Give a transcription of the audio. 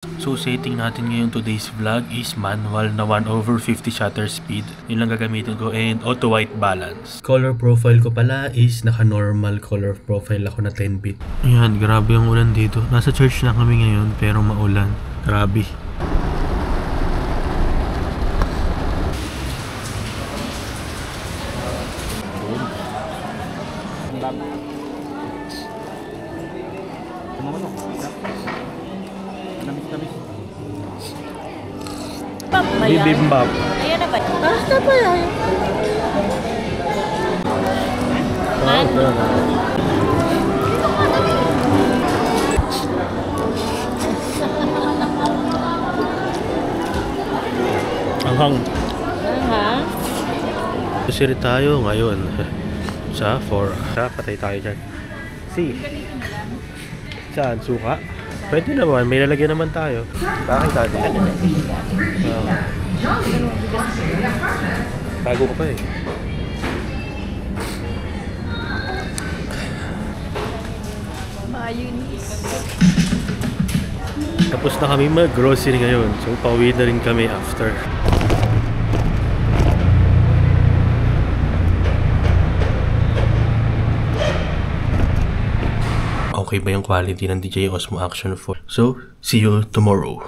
So setting natin ngayon today's vlog is manual na 1/50 shutter speed. Yun lang gagamitin ko and auto white balance. Color profile ko pala is naka-normal color profile ako na 10-bit. Ayan, grabe yung ulan dito. Nasa church na kami ngayon pero maulan. Grabe. Bibimbap. Ayan na ba? Basta pa lang. Anghang. Anghang? Susiri tayo ngayon sa 4. Patay tayo dyan. Saan? Suka? Pwede naman, may lalagyan naman tayo. Bakit tayo? Tago ko pa eh. Mayonnaise. Tapos na kami mag-grocery ngayon. So, pauwi na rin kami after. Okay ba yung quality ng DJI Osmo Action 4? So, see you tomorrow.